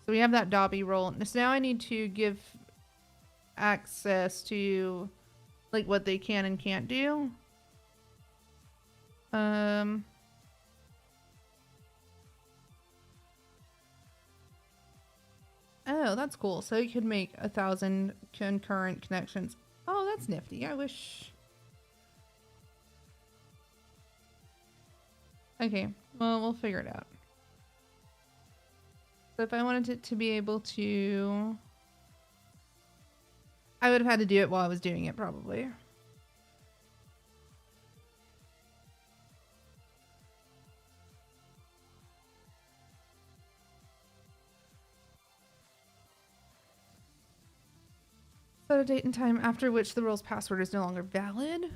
So we have that Dobby role. So now I need to give access to like what they can and can't do. Oh, that's cool. So you could make 1,000 concurrent connections. Oh, that's nifty. I wish. Okay, well, we'll figure it out. So if I wanted it to be able to... I would have had to do it while I was doing it, probably. Set a date and time after which the role's password is no longer valid.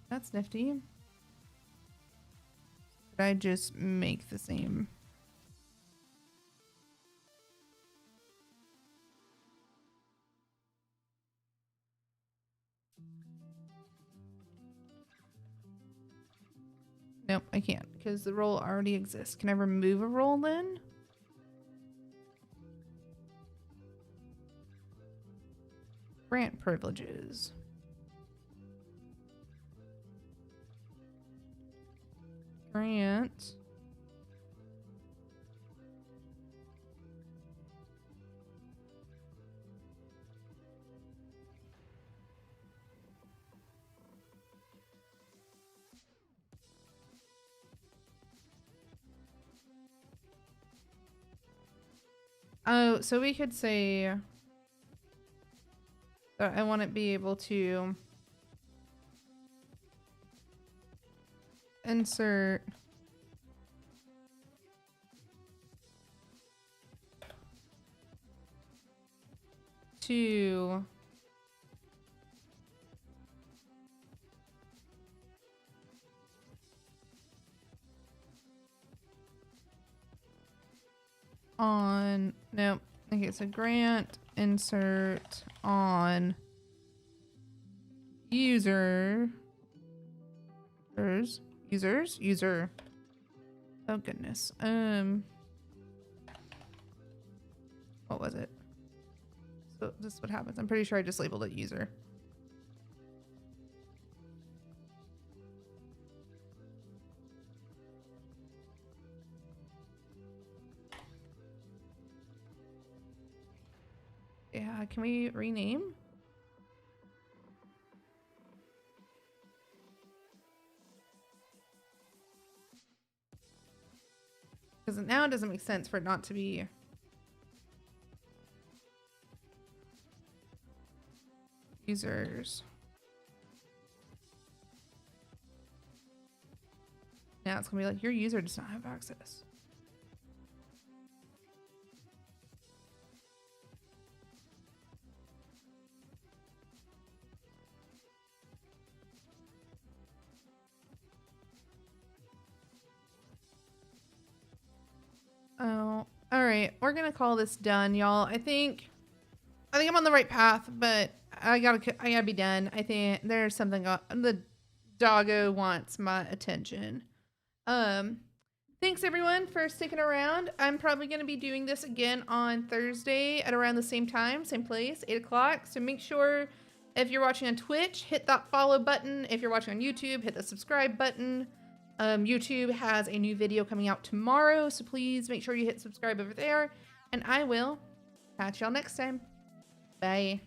That's nifty. Could I just make the same? Nope, I can't because the role already exists. Can I remove a role then? Grant privileges. Grant. Oh, so we could say that I want to be able to insert to on, nope. Okay, so grant insert on user. User. Oh goodness. What was it? So this is what happens. I'm pretty sure I just labeled it user. Yeah, can we rename? Because now it doesn't make sense for it not to be users. Now it's gonna be like your user does not have access. right, we're gonna call this done, y'all. I think I'm on the right path, but I gotta be done. I think there's something the doggo wants my attention. Thanks everyone for sticking around. I'm probably gonna be doing this again on Thursday at around the same time, same place, 8 o'clock. So make sure if you're watching on Twitch, hit that follow button. If you're watching on YouTube, hit the subscribe button. YouTube has a new video coming out tomorrow, so please make sure you hit subscribe over there. And I will catch y'all next time. Bye.